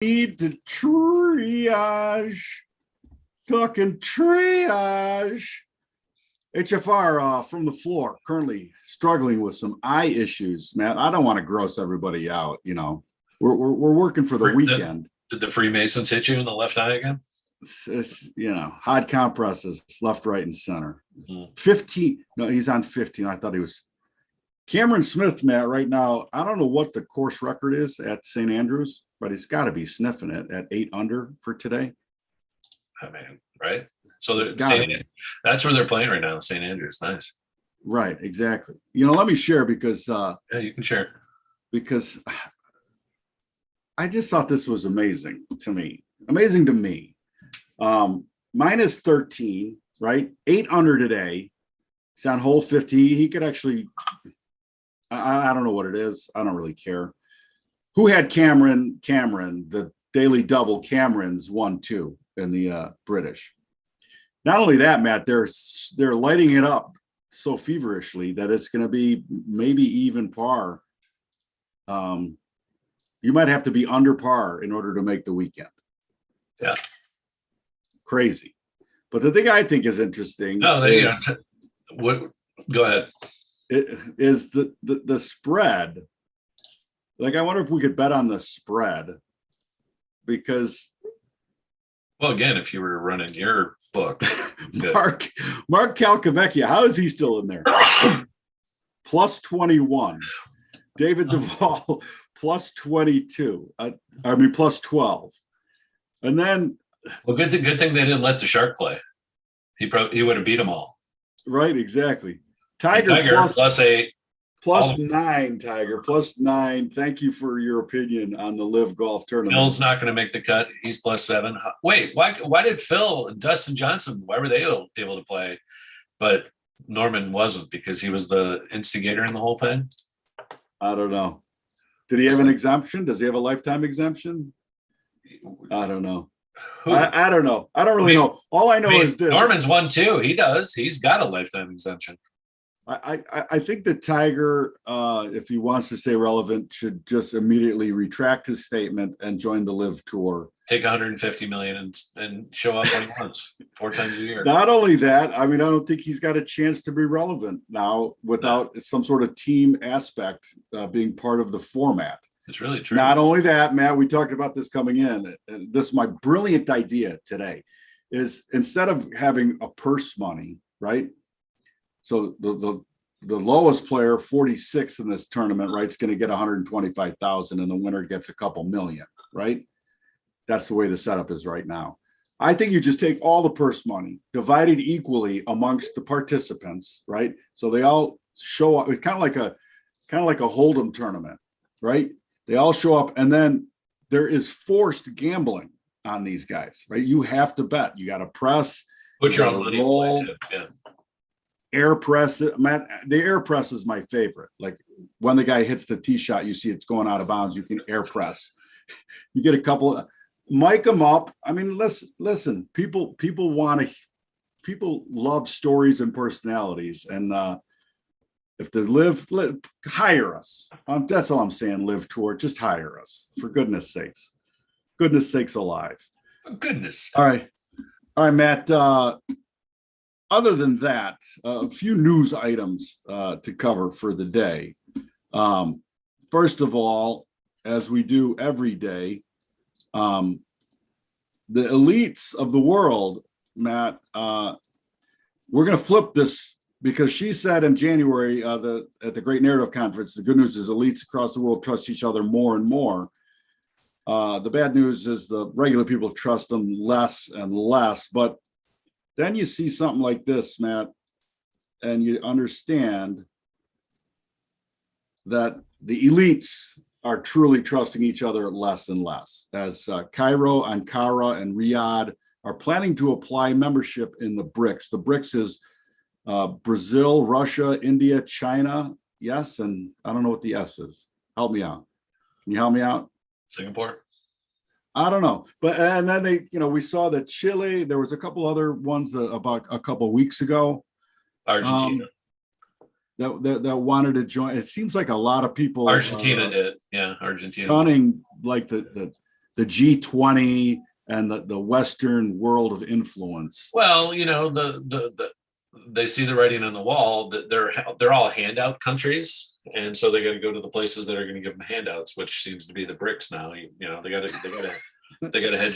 need to triage. Talking triage. HFR from the floor, currently struggling with some eye issues, Matt. I don't want to gross everybody out. You know, we're working for the weekend. Did the Freemasons hit you in the left eye again? It's hard compresses, left, right, and center. 15. No, he's on 15. I thought he was Cameron Smith, Matt. Right now, I don't know what the course record is at St. Andrews, but he's got to be sniffing it at 8 under for today. I mean, right? So that's where they're playing right now, St. Andrews. Nice. Right, exactly. Let me share because yeah, you can share. Because I just thought this was amazing to me. Amazing to me. Minus 13, right? 8 under today. He's on hole 50. He could actually, I don't know what it is. I don't really care. Who had Cameron, the daily double? Cameron's 1-2 in the British. Not only that, Matt, they're lighting it up so feverishly that it's going to be maybe even par. You might have to be under par in order to make the weekend. Yeah. Crazy. But the thing I think is interesting. Go ahead. Is the spread. Like, I wonder if we could bet on the spread, because. Well, again, if you were running your book, Mark Calcavecchia, how is he still in there? Plus 21. David Duvall, plus 22. Plus 12. And then. Well, good thing they didn't let the shark play. He would have beat them all. Right, exactly. Tiger plus 8. Plus 9, Tiger. Plus 9. Thank you for your opinion on the Live Golf Tournament. Phil's not going to make the cut. He's plus 7. Wait, why did Phil and Dustin Johnson, why were they able to play, but Norman wasn't, because he was the instigator in the whole thing? I don't know. Did he have an exemption? Does he have a lifetime exemption? I don't know. I don't know. I don't really know. All I know is this. Norman's 1-2. He does. He's got a lifetime exemption. I think that Tiger, if he wants to stay relevant, should just immediately retract his statement and join the Live Tour. Take $150 million and show up when he wants 4 times a year. Not only that, I mean, I don't think he's got a chance to be relevant now without some sort of team aspect being part of the format. It's really true. Not only that, Matt, we talked about this coming in. And this is my brilliant idea today, is instead of having a purse money, right? So the lowest player, 46th in this tournament, right, is going to get 125,000, and the winner gets a couple million, right? That's the way the setup is right now. I think you just take all the purse money, divide it equally amongst the participants, right? So they all show up. It's kind of like a Hold'em tournament, right? They all show up, and then there is forced gambling on these guys, right? You have to bet. You got to press. Put your own money. Roll. Yeah. Air press, Matt. The air press is my favorite. Like, when the guy hits the tee shot, you see it's going out of bounds. You can air press. You get a couple. Mic them up. I mean, listen. People love stories and personalities, and if they live, hire us. That's all I'm saying. Live Tour, just hire us, for goodness sakes. Goodness sakes alive. Goodness. All right, Matt. Other than that, a few news items to cover for the day. First of all, as we do every day, the elites of the world, Matt, we're going to flip this, because she said in January at the Great Narrative Conference, the good news is elites across the world trust each other more and more. The bad news is the regular people trust them less and less. But then you see something like this, Matt, and you understand that the elites are truly trusting each other less and less, as Cairo, Ankara, and Riyadh are planning to apply membership in the BRICS. The BRICS is Brazil, Russia, India, China. Yes, and I don't know what the S is. Help me out. Can you help me out? Singapore. I don't know, but and then we saw that Chile. There was a couple other ones about a couple of weeks ago. Argentina. That wanted to join. It seems like a lot of people. Argentina did, yeah. Argentina running like the the G20 and the Western world of influence. Well, they see the writing on the wall that they're all handout countries, and so they got to go to the places that are going to give them handouts, which seems to be the BRICS now. They got to hedge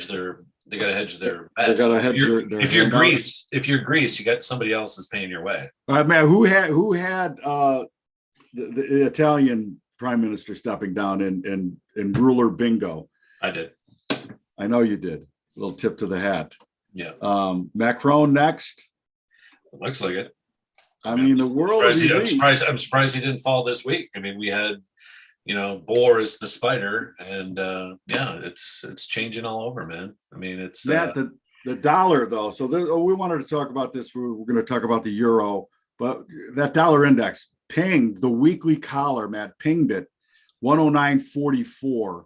their bets. They got to hedge their if you're handouts. Greece, you got somebody else is paying your way. All right, man. Who had the Italian prime minister stepping down in ruler bingo? I did. I know you did. A little tip to the hat. Yeah. Macron next. It looks like it. I mean, the world of elites. I'm surprised he didn't fall this week. I mean, we had, Boris the spider, and it's changing all over, man. I mean, it's Matt, the dollar though. So we wanted to talk about this. We're going to talk about the euro, but that dollar index pinged the weekly collar. Matt pinged it 109.44,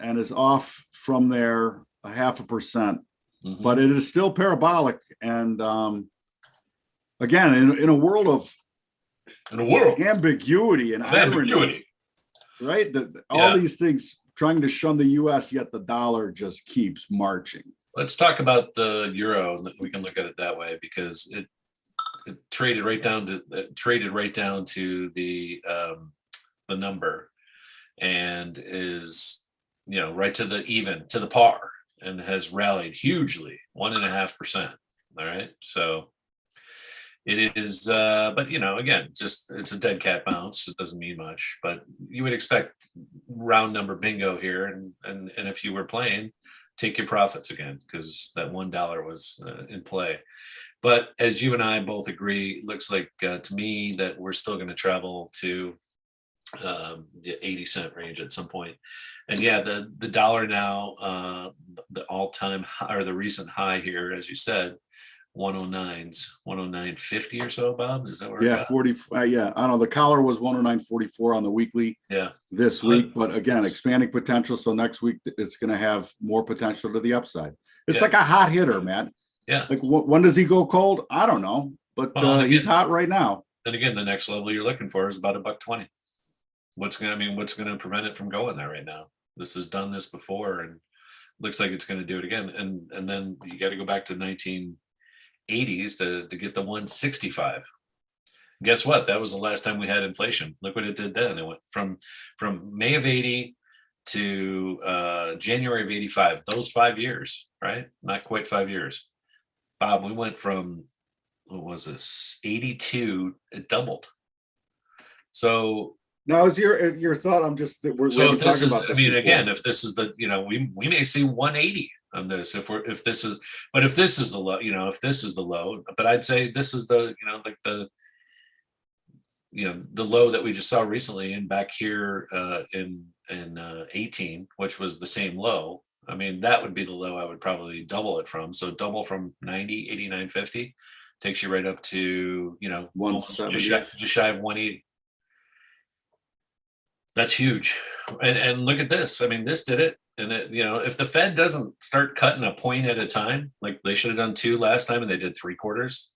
and is off from there 0.5%. Mhm. But it is still parabolic. And again, in a world of ambiguity and irony, right? All these things trying to shun the U.S., yet the dollar just keeps marching. Let's talk about the euro. We can look at it that way because it traded right down to the number, and is right to the par, and has rallied hugely, 1.5%. All right, so it is, but again, just it's a dead cat bounce. It doesn't mean much, but you would expect round number bingo here, and if you were playing, take your profits again, because that $1 was in play. But as you and I both agree, it looks like to me that we're still going to travel to the 80-cent range at some point. And yeah, the dollar now, the all-time high, or the recent high here, as you said, 109.50 or so. Bob, is that where? Yeah, 40. Yeah, I don't know. The collar was 109.44 on the weekly. Yeah, this week, but again, expanding potential. So next week it's going to have more potential to the upside. It's like a hot hitter, man. Yeah. Like when does he go cold? I don't know, but he's hot right now. And again, the next level you're looking for is about $1.20. What's going to prevent it from going there right now? This has done this before, and looks like it's going to do it again. And then you got to go back to 1980s to get the 165. Guess what? That was the last time we had inflation. Look what it did then. It went from May of 80 to January of 85. Those 5 years, right? Not quite 5 years. Bob, we went from, what was this, 82, it doubled. So now is your thought? I'm just that we're so if this is, about this again, if this is the, we may see 180 on this if this is the low, if this is the low, but I'd say this is the, like the low that we just saw recently and back here in 18, which was the same low. I mean, that would be the low I would probably double it from. So double from 90, 89.50 takes you right up to, 170, just shy of 180. That's huge. And look at this. I mean, this did it. And if the Fed doesn't start cutting a point at a time, like they should have done 2 last time and they did 3/4.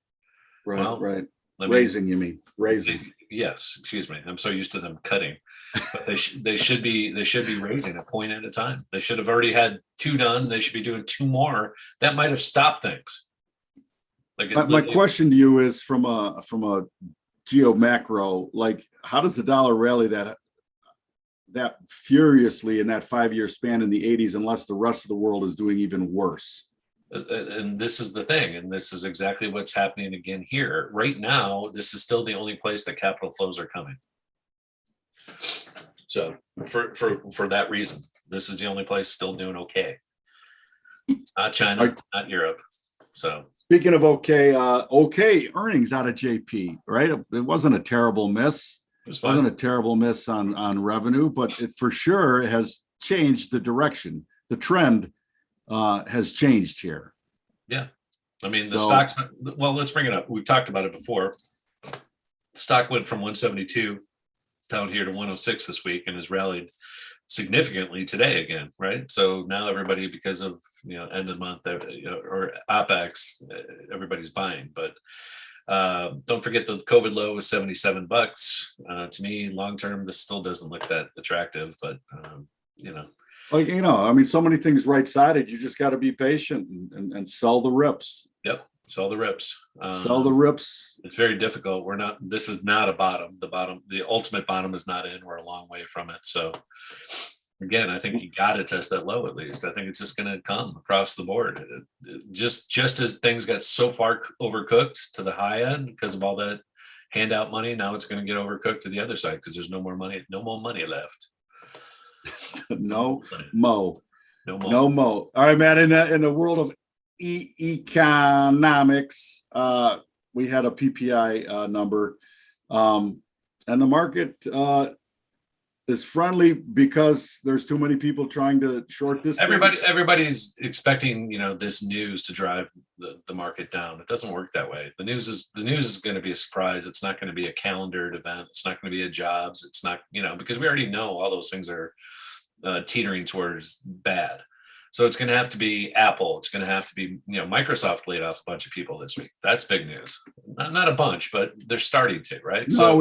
Right, well, right. Raising, you mean raising? Yes, excuse me. I'm so used to them cutting, but they should be raising a point at a time. They should have already had 2 done. They should be doing 2 more. That might have stopped things. My question to you is from a geo macro, like how does the dollar rally that furiously in that 5-year span in the 80s, unless the rest of the world is doing even worse? And this is the thing, and this is exactly what's happening again here. Right now, this is still the only place that capital flows are coming. So for that reason, this is the only place still doing okay. Not China, not Europe. So speaking of okay earnings out of JP, right? It wasn't a terrible miss. It wasn't a terrible miss on revenue, but it for sure has changed the direction. The trend has changed here. Yeah. I mean, the stocks, well, let's bring it up. We've talked about it before. The stock went from 172 down here to 106 this week and has rallied significantly today again, right? So now everybody, because of, end of the month or OPEX, everybody's buying. But don't forget the COVID low was $77. To me, long term, this still doesn't look that attractive, but Like, I mean, so many things right-sided. You just got to be patient and sell the rips. Yep, sell the rips. Sell the rips. It's very difficult. This is not a bottom. The ultimate bottom is not in. We're a long way from it. So again, I think you got to test that low at least. I think it's just going to come across the board. Just as things got so far overcooked to the high end because of all that handout money, now it's going to get overcooked to the other side because there's no more money left. No mo. No mo. All right, Matt. In the world of economics, we had a PPI number, and the market is friendly because there's too many people trying to short this. Everybody's expecting this news to drive the market down. It doesn't work that way. The news is going to be a surprise. It's not going to be a calendared event. It's not going to be a jobs. It's not because we already know all those things are teetering towards bad. So it's going to have to be Apple. It's going to have to be Microsoft laid off a bunch of people this week. That's big news. Not a bunch, but they're starting to, right? No, so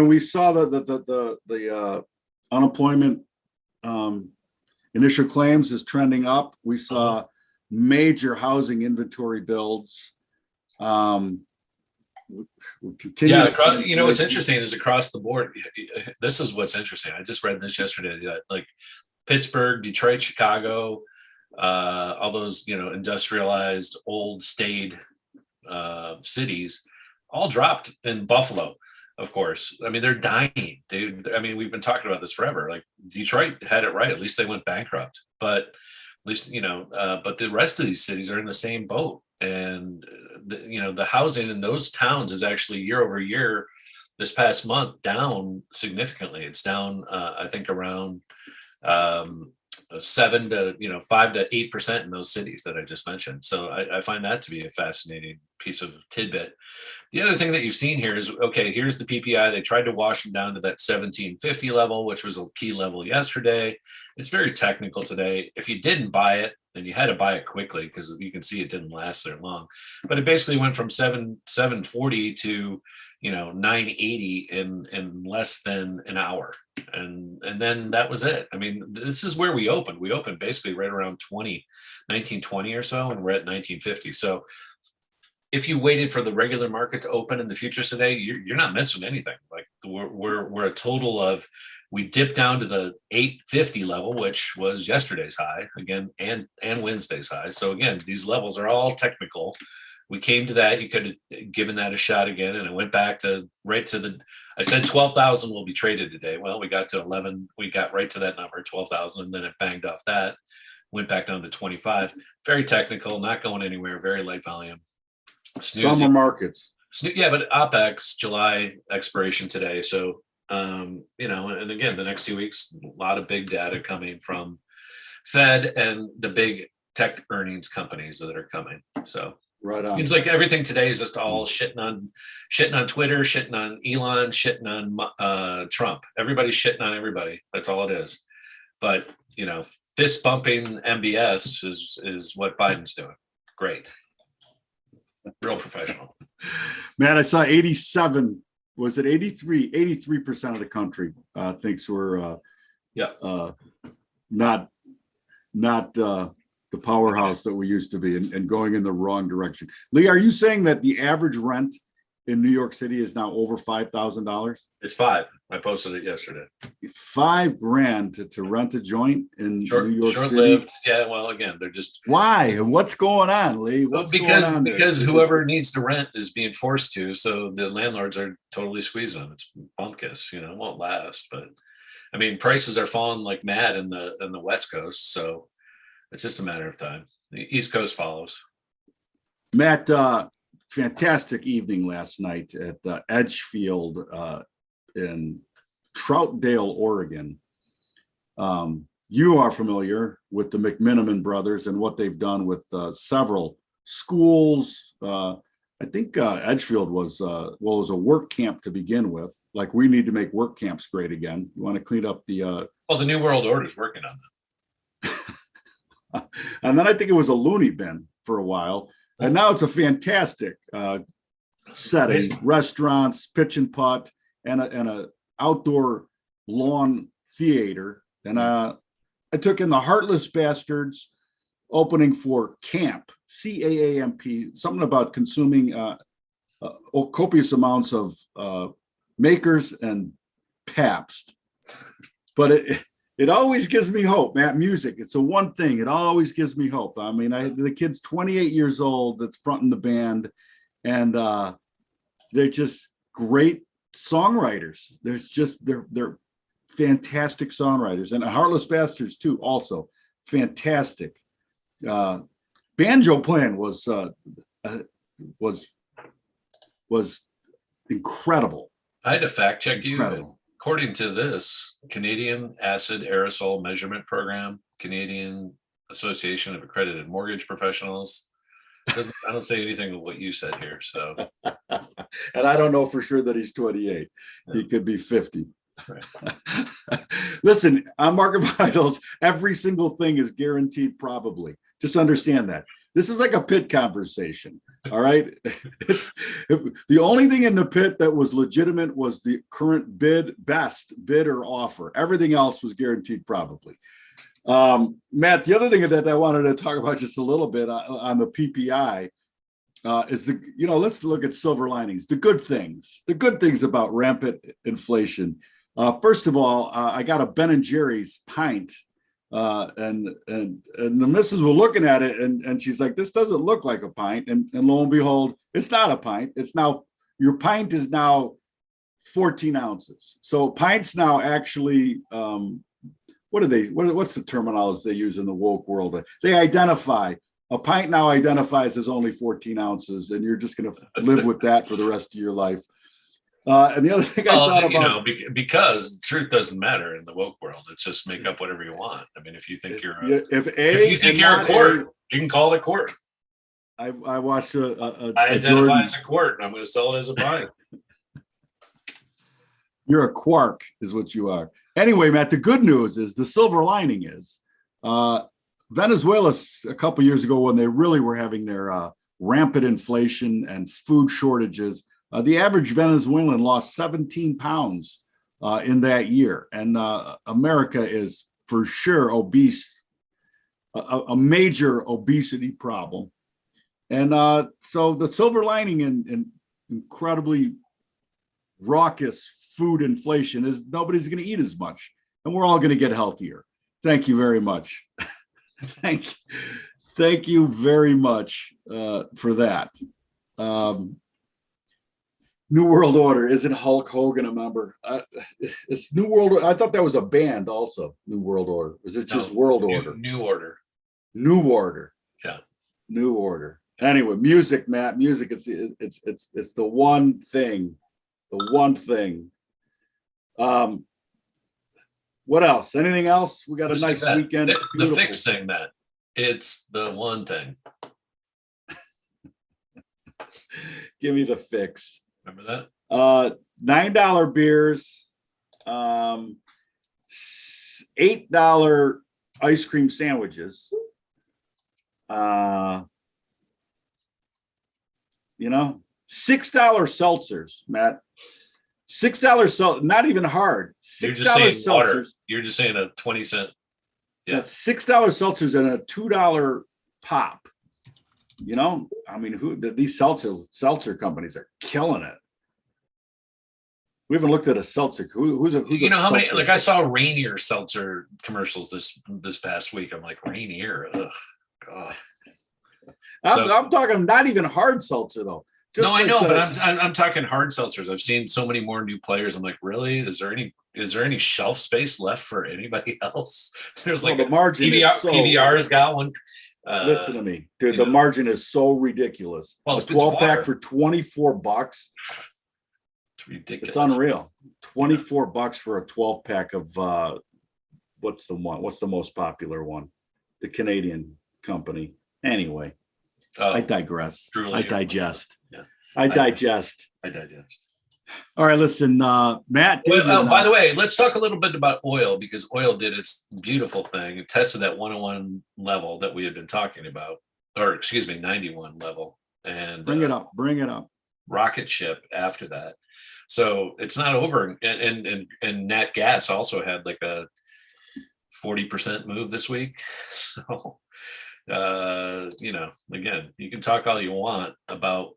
we saw the unemployment initial claims is trending up. We saw major housing inventory builds. We continue. Yeah, what's interesting is across the board. This is what's interesting. I just read this yesterday. That like Pittsburgh, Detroit, Chicago, all those industrialized old staid cities all dropped. In Buffalo, of course. I mean, they're dying. We've been talking about this forever. Like Detroit had it right. At least they went bankrupt. But at least but the rest of these cities are in the same boat. And the housing in those towns is actually year over year this past month down significantly. It's down I think around 7 to 5 to 8% in those cities that I just mentioned. So I find that to be a fascinating piece of tidbit. The other thing that you've seen here is, okay, here's the PPI. They tried to wash them down to that 1750 level, which was a key level yesterday. It's very technical today. If you didn't buy it, then you had to buy it quickly because you can see it didn't last there long. But it basically went from 740 to 980 in less than an hour. And then that was it. I mean, this is where we opened. We opened basically right around 1920 or so, and we're at 1950. So if you waited for the regular market to open in the futures today, you're not missing anything. Like we're a total of, we dipped down to the 850 level, which was yesterday's high again, and Wednesday's high. So again, these levels are all technical. We came to that. You could have given that a shot again, and it went back to I said 12,000 will be traded today. Well, we got to 11. We got right to that number, 12,000, and then it banged off that, went back down to 25. Very technical, not going anywhere. Very light volume. Summer markets. Yeah, but OPEX July expiration today. So, and again, the next 2 weeks, a lot of big data coming from Fed and the big tech earnings companies that are coming. So right on. Seems like everything today is just all shitting on Twitter, shitting on Elon, shitting on Trump. Everybody's shitting on everybody. That's all it is. But fist bumping MBS is what Biden's doing. Great. Real professional. Man, I saw 87. Was it 83? 83% of the country thinks we're not the powerhouse that we used to be, and going in the wrong direction. Lee, are you saying that the average rent in New York City is now over $5,000? It's 5. I posted it yesterday. $5,000 to rent a joint in New York City. Short-lived. Yeah, well, again, they're just. Why? What's going on, Lee? Because whoever needs to rent is being forced to, so the landlords are totally squeezing them. It's bumpkiss, it won't last. But I mean, prices are falling like mad in the West Coast, so it's just a matter of time. The East Coast follows. Matt, fantastic evening last night at Edgefield in Troutdale, Oregon. You are familiar with the McMiniman brothers and what they've done with several schools. I think Edgefield was a work camp to begin with. Like, we need to make work camps great again. You want to clean up the. The New World Order is working on that. And then I think it was a loony bin for a while. And now it's a fantastic setting, restaurants, pitch and putt, and a outdoor lawn theater. And I took in the Heartless Bastards opening for Camp, CAAMP, something about consuming copious amounts of Makers and Pabst. But it always gives me hope, Matt. Music, it's the one thing. It always gives me hope. I mean, the kid's 28 years old that's fronting the band, and they're just great songwriters. They're fantastic songwriters, and Heartless Bastards too, also fantastic. Banjo playing was incredible. I had to fact check you. Incredible. According to this, Canadian Acid Aerosol Measurement Program, Canadian Association of Accredited Mortgage Professionals. I don't say anything of what you said here. So, and I don't know for sure that he's 28. Yeah. He could be 50. Right. Listen, on Market Vitals, every single thing is guaranteed probably. Just understand that. This is like a pit conversation. All right. The only thing in the pit that was legitimate was the current best bid or offer. Everything else was guaranteed probably. Matt, the other thing that I wanted to talk about just a little bit on the PPI is let's look at silver linings, the good things about rampant inflation. First of all, I got a Ben & Jerry's pint. And the missus was looking at it and she's like, this doesn't look like a pint. And lo and behold, it's not a pint. It's now, your pint is now 14 ounces. So pints now actually, what's the terminology they use in the woke world? They identify, a pint now identifies as only 14 ounces, and you're just going to live with that for the rest of your life. And the other thing I thought about, because truth doesn't matter in the woke world. It's just make up whatever you want. I mean, if you think you're a court, you can call it a court. I watched I identify as a court, and I'm going to sell it as a pint. You're a quark, is what you are. Anyway, Matt, the good news is the silver lining is Venezuela a couple of years ago, when they really were having their rampant inflation and food shortages. The average Venezuelan lost 17 pounds in that year. And America is for sure obese, a major obesity problem. And so the silver lining in incredibly raucous food inflation is nobody's going to eat as much, and we're all going to get healthier. Thank you very much. Thank you very much for that. New World Order, isn't Hulk Hogan a member? It's New World. I thought that was a band also. New World Order. Is it just World Order? New Order. New Order. Yeah. New Order. Anyway, music, Matt. Music. It's the one thing. The one thing. What else? Anything else? We got a nice weekend. The fix thing, Matt. It's the one thing. Give me the fix. Remember that? $9 beers, $8 ice cream sandwiches. $6 seltzers, Matt. $6 seltzer, not even hard. $6 seltzers. You're just saying a 20-cent. Yeah, $6 seltzers and a $2 pop. I mean, these seltzer companies are killing it. We haven't looked at a seltzer. Who's a how many? Like I saw Rainier seltzer commercials this past week. I'm like, Rainier. Ugh, God. I'm talking not even hard seltzer though. No, I know, but I'm talking hard seltzers. I've seen so many more new players. I'm like, really? Is there any shelf space left for anybody else? There's like the margin. PBR's got one. Listen to me, dude. The margin is so ridiculous. Well, a 12-pack for $24. It's ridiculous. It's unreal. $24 for a 12-pack of what's the most popular one? The Canadian company. Anyway, I digress. I digest. Yeah. I digest. All right, listen, Matt. By the way, let's talk a little bit about oil, because oil did its beautiful thing. It tested that 101 level that we had been talking about, or excuse me, 91 level, and bring it up. Rocket ship after that. So it's not over. And Nat Gas also had like a 40% move this week. So, again, you can talk all you want about,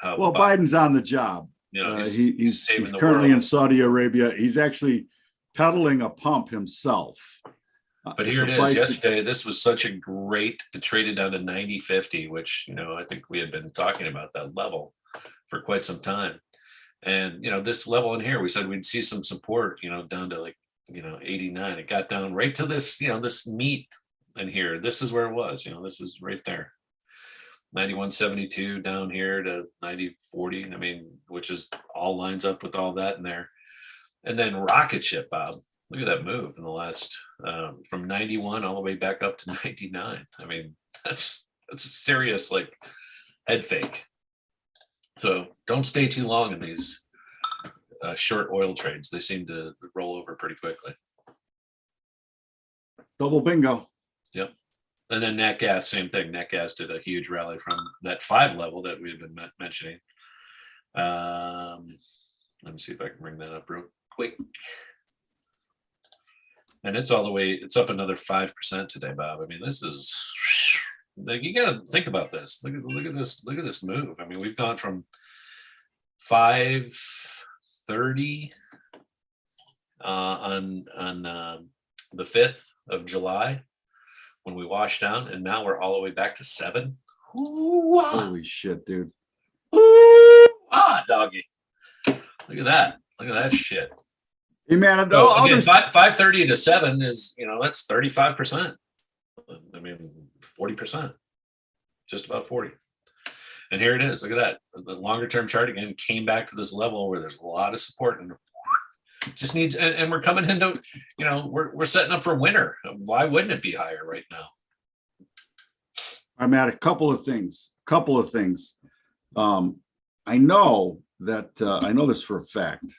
how Well, Biden's on the job. he's saving He's the currently world. in Saudi Arabia. He's actually peddling a pump himself. But It's here a it price is. to- Yesterday, this was such a it traded down to 90.50, which, I think we had been talking about that level for quite some time. And, this level in here, we said we'd see some support, down to like, 89. It got down right to this, this meat in here. This is where it was, this is right there. 91.72 down here to 90.40. I mean, which is all lines up with all that in there. And then rocket ship, Bob. Look at that move in the last from 91 all the way back up to 99. I mean, that's a serious like head fake. So don't stay too long in these short oil trades. They seem to roll over pretty quickly. Double bingo. Yep. And then nat gas, same thing. Nat gas did a huge rally from that 5 level that we had been mentioning. Let me see if I can bring that up real quick. And it's it's up another 5% today, Bob. I mean, this is like, you got to think about this. Look at this move. I mean, we've gone from 530 on the 5th of July when we washed down, and now we're all the way back to 7. Ooh, Holy shit, dude. ooh, doggy. Look at that. Look at that shit. Hey, man, So again, 530 to 7 is, that's 35%. I mean, 40%, just about 40. And here it is. Look at that. The longer term chart again came back to this level where there's a lot of support and just needs, and we're coming into, we're setting up for winter. Why wouldn't it be higher right now? I'm at a couple of things. I know that I know this for a fact.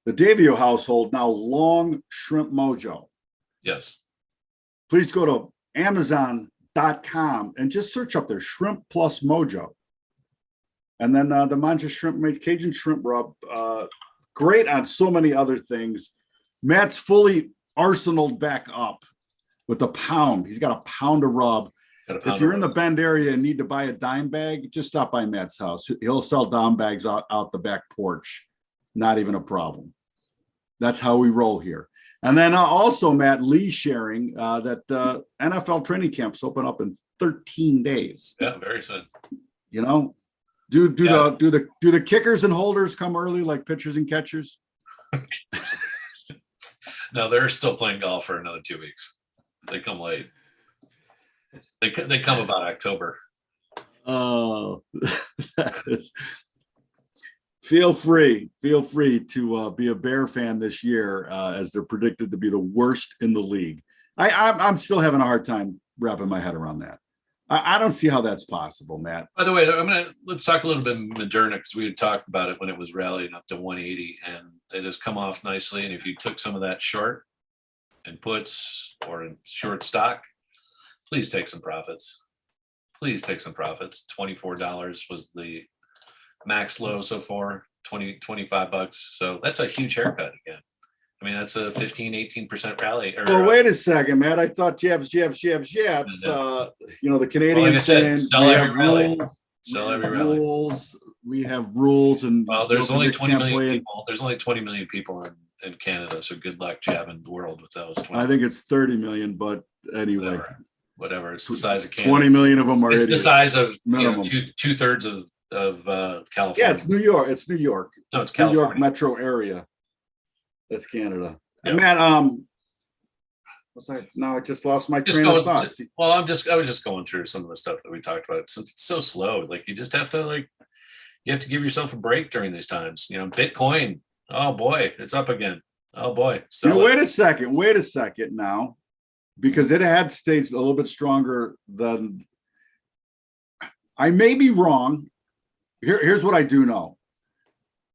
The Davio household now long Shrimp Mojo. Yes. Please go to Amazon.com and just search up their Shrimp Plus Mojo. And then the Mancha Shrimp made Cajun Shrimp Rub. Great on so many other things. Matt's fully arsenaled back up with a pound. He's got a pound of rub. If you're in the Bend area and need to buy a dime bag, just stop by Matt's house. He'll sell dime bags out the back porch. Not even a problem. That's how we roll here. And then also, Matt, Lee sharing that NFL training camps open up in 13 days. Yeah, very soon. Do the kickers and holders come early like pitchers and catchers? No, they're still playing golf for another 2 weeks. They come late. They come about October. Oh, feel free to be a Bear fan this year, as they're predicted to be the worst in the league. I'm still having a hard time wrapping my head around that. I don't see how that's possible, Matt. By the way, let's talk a little bit Moderna, because we had talked about it when it was rallying up to 180, and it has come off nicely. And if you took some of that short and puts or in short stock, please take some profits. $24 was the max low so far, 25 bucks. So that's a huge haircut again. I mean, that's a 15-18% rally. Well, wait a second, Matt. I thought jabs. The Canadians saying sell every rally. Sell every rally. We have rules, and there's only 20 million people. There's only 20 million people in Canada. So good luck jabbing the world with those 20. I think it's 30 million, but anyway. Whatever. It's the size of Canada. 20 million of them are idiots. The size of minimum. 2/3 of California. Yeah, it's New York. No, it's California. New York metro area. That's Canada. Yeah. And Matt, I just lost my train of thought. Well, I was just going through some of the stuff that we talked about. Since it's so slow, like you just have to give yourself a break during these times. Bitcoin. Oh boy, it's up again. Oh boy. Wait a second now, because it had stayed a little bit stronger than. I may be wrong. Here's what I do know.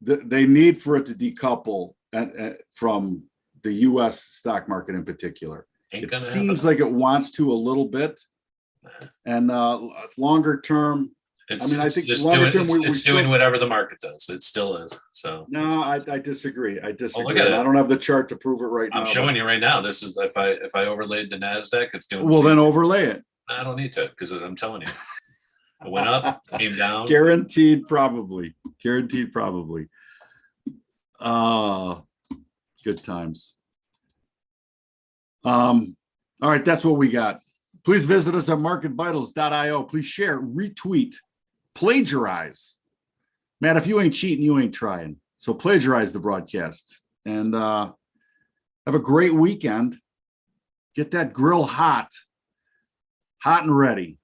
They need for it to decouple from the U.S. stock market in particular. It seems like it wants to a little bit, and longer term. It's, mean, I it's think just longer doing, term, it's, we it's doing still, whatever the market does. It still is. So no, I disagree. I disagree. at And I it. don't have the chart to prove it right I'm now. showing you right now. This is if I overlaid the NASDAQ, it's doing the Well, same then thing. overlay it. I don't need to because I'm telling you, it went up, came down. Guaranteed, probably. Guaranteed, probably. Good times. All right, that's what we got. Please visit us at marketvitals.io. Please share, retweet, plagiarize. Matt, if you ain't cheating, you ain't trying. So plagiarize the broadcast and have a great weekend. Get that grill hot and ready.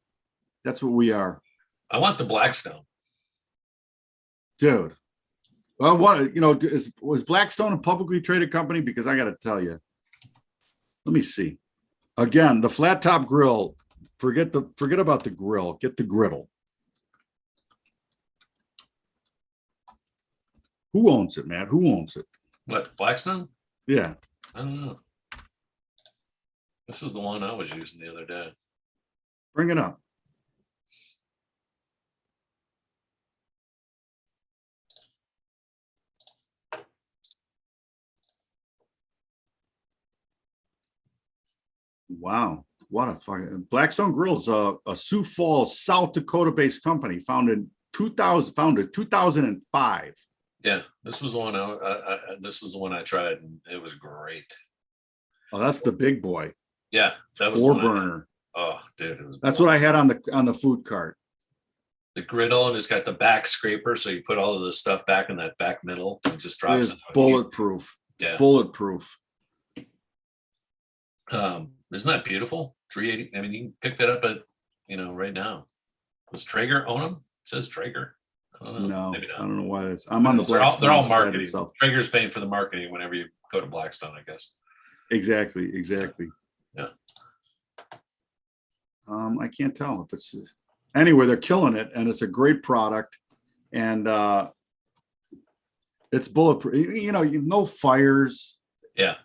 That's what we are. I want the Blackstone. Dude. Well, was Blackstone a publicly traded company? Because I got to tell you, let me see. Again, the flat top grill, forget about the grill, get the griddle. Who owns it, Matt? Who owns it? What, Blackstone? Yeah. I don't know. This is the one I was using the other day. Bring it up. Wow. What a fucking Blackstone Grill's a Sioux Falls, South Dakota based company founded 2005. Yeah, this was the one this is the one I tried and it was great. Oh, that's the big boy. Yeah, that was 4 burner. Oh, dude, it was. That's what I had on the food cart. The griddle, and it's got the back scraper, so you put all of the stuff back in that back middle and it just drops it. Bulletproof. Yeah, bulletproof. Isn't that beautiful? 380. I mean, you can pick that up at right now. Does Traeger own them? It says Traeger. I don't know. No, Maybe not. I don't know why this. I'm on the They're Blackstone. all side marketing. itself. Traeger's paying for the marketing whenever you go to Blackstone, I guess. Exactly. Yeah. I can't tell if it's anyway. They're killing it, and it's a great product, and it's bulletproof. No fires. Yeah.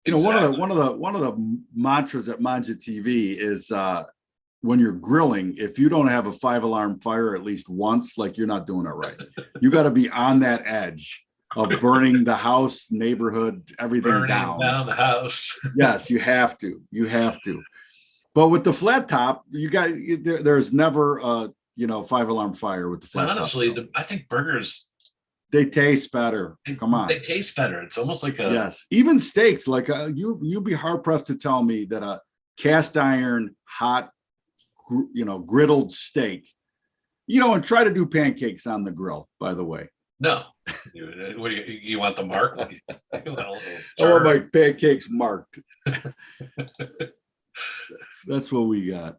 Exactly. One of the mantras at Manja TV is when you're grilling, if you don't have a 5-alarm fire at least once, like you're not doing it right. You got to be on that edge of burning the house, neighborhood, everything down the house. Yes, you have to. But with the flat top, there's never a 5-alarm fire with the flat top. Honestly, I think burgers, they taste better. Come on. They taste better. It's almost like yes. Even steaks, like you'd be hard pressed to tell me that a cast iron hot, griddled steak, and try to do pancakes on the grill, by the way. No. What do you want the mark? I want my pancakes marked. That's what we got.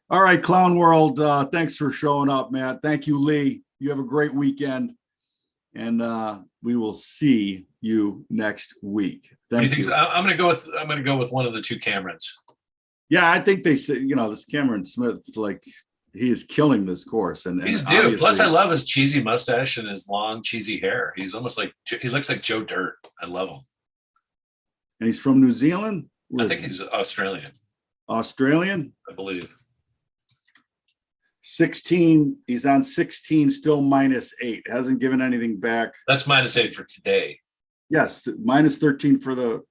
All right, Clown World. Thanks for showing up, Matt. Thank you, Lee. You have a great weekend. And we will see you next week. Thank you. I'm going to go with one of the two Camerons. Yeah, I think they say, this Cameron Smith, like he is killing this course. And he's due. Plus, I love his cheesy mustache and his long, cheesy hair. He's almost like he looks like Joe Dirt. I love him. And he's from New Zealand. I think he's Australian. Australian, I believe. 16. He's on 16, still -8. Hasn't given anything back. That's -8 for today. Yes, -13 for the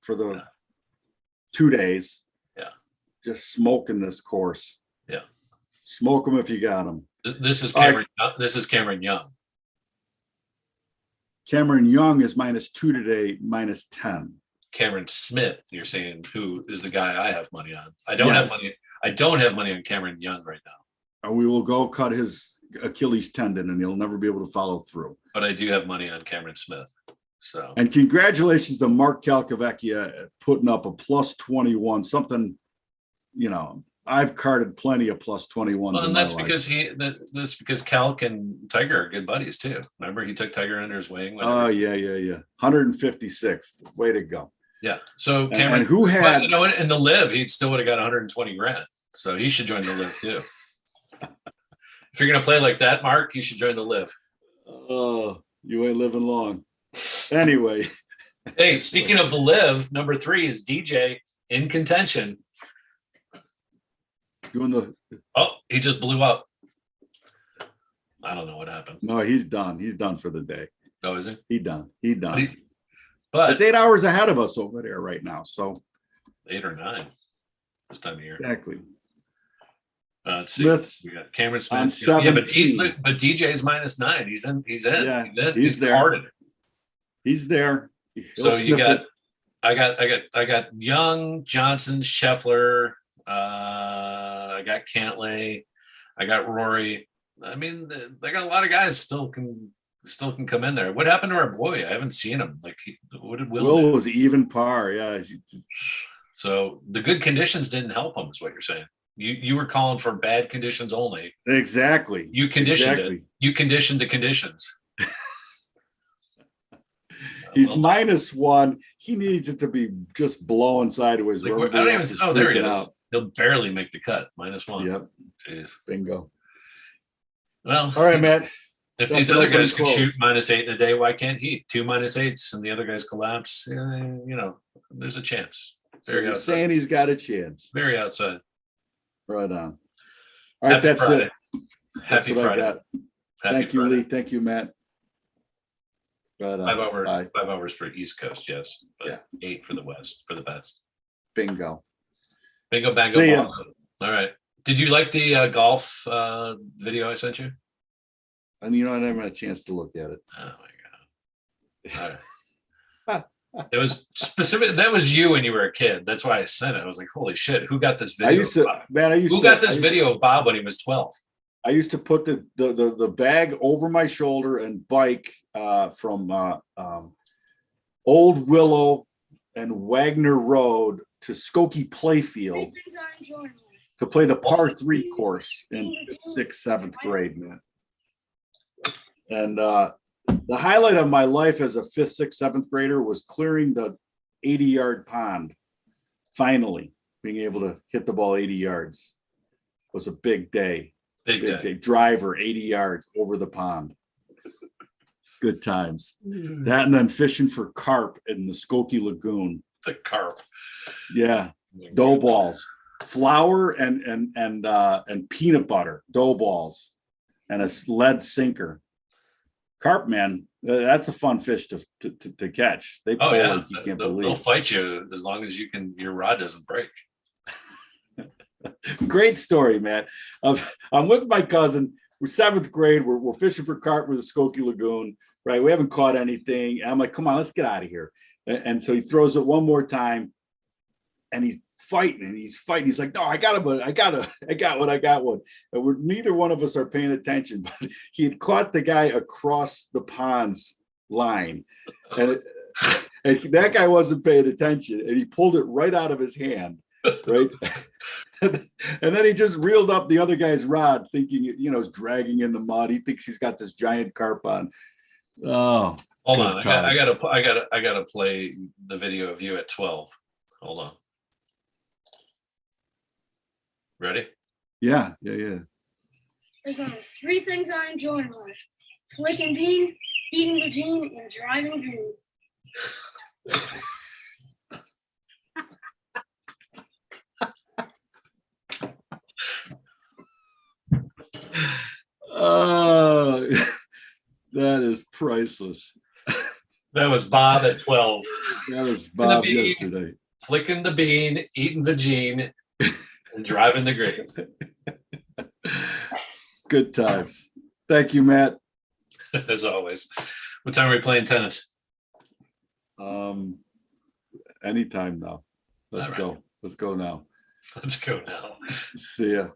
2 days. Yeah. Just smoking this course. Yeah. Smoke them if you got them. This is Cameron. This is Cameron Young. Cameron Young is -2 today, -10. Cameron Smith, you're saying, who is the guy I have money on? I don't have money. I don't have money on Cameron Young right now. We will go cut his Achilles tendon and he'll never be able to follow through. But I do have money on Cameron Smith. So, and congratulations to Mark Calcavecchia putting up a +21, something, I've carded plenty of +21s. Well, and that's because because Calc and Tiger are good buddies too. Remember, he took Tiger under his wing. Oh, yeah. 156th. Way to go. Yeah. So Cameron, and who had, in the live, he still would have got 120 grand. So he should join the live too. If you're going to play like that, Mark, you should join the live. Oh, you ain't living long. Anyway. Hey, speaking of the live, number 3 is DJ in contention. Doing he just blew up. I don't know what happened. No, he's done. He's done for the day. Oh, is it? He done. He But, done. but It's 8 hours ahead of us over there right now. So 8 or 9 this time of year. exactly. Let's see. Smith's We got Cameron on Smith. Yeah, but, 17. but DJ's -9. He's in. He's in. Yeah, he's in. he's He's there. carded. He's there. So He'll you sniff got, it. I got Young, Johnson, Scheffler. I got Cantlay. I got Rory. I mean, they got a lot of guys still can come in there. What happened to our boy? I haven't seen him. Like, what did Will Will do? was even par. Yeah. So the good conditions didn't help him, is what you're saying. You were calling for bad conditions only. Exactly. You conditioned Exactly. it. You conditioned the conditions. He's Well, -1. He needs it to be just blowing sideways. like, where I don't everybody even. else is Oh, there he freaking is. out. He'll barely make the cut. -1. Yep. Jeez. Bingo. Well, All right, Matt. if That's these an other opening guys can shoot close. -8 in a day, why can't he? 2 -8s and the other guys collapse. There's a chance. So Very you're outside. saying he's got a chance. Very outside. Right on. All right, Happy that's Friday. it. That's Happy what I Friday. got. Happy Thank you, Friday. Lee. Thank you, Matt. Right on. 5 hours. Bye. 5 hours for East Coast, yes. But Yeah. 8 for the West, for the best. Bingo. Bingo, bango, See ya. bongo. All right. Did you like the golf video I sent you? And you know, I never had a chance to look at it. Oh my god! All right. It was specific. That was you when you were a kid. That's why I sent it. I was like, "Holy shit! Who got this video? I used to, man. Who got this video of Bob when he was 12?" I used to put the bag over my shoulder and bike from Old Willow and Wagner Road to Skokie Playfield to play the par 3 course in 5th, 6th, 7th grade, man. And the highlight of my life as a 5th, 6th, 7th grader was clearing the 80-yard pond. Finally, being able to hit the ball 80 yards was a big day. Big day. Driver 80 yards over the pond. Good times. That and then fishing for carp in the Skokie Lagoon. The carp. Yeah, dough balls, flour and peanut butter, dough balls, and a lead sinker. Carp, man, that's a fun fish to catch. They Oh pull yeah, like you can't they'll believe. fight you as long as your rod doesn't break. Great story, man. I'm with my cousin. We're 7th grade. We're fishing for carp with the Skokie Lagoon, right? We haven't caught anything. And I'm like, come on, let's get out of here. And so he throws it one more time, and he's fighting. He's like, no, I got one. And neither one of us are paying attention, but he had caught the guy across the pond's line, and that guy wasn't paying attention, and he pulled it right out of his hand. Right. And then he just reeled up the other guy's rod, thinking, it's dragging in the mud. He thinks he's got this giant carp on. Oh, hold on. I gotta play the video of you at 12. Hold on. Ready? Yeah. There's only 3 things I enjoy in life: flicking bean, eating the gene, and driving green. That is priceless. That was Bob at 12. That was Bob bean. yesterday. Flicking the bean, eating the gene, and driving the green. Good times. Thank you, Matt. As always. What time are we playing tennis? Anytime now. Let's All right. go. Let's go now. Let's go now. See ya.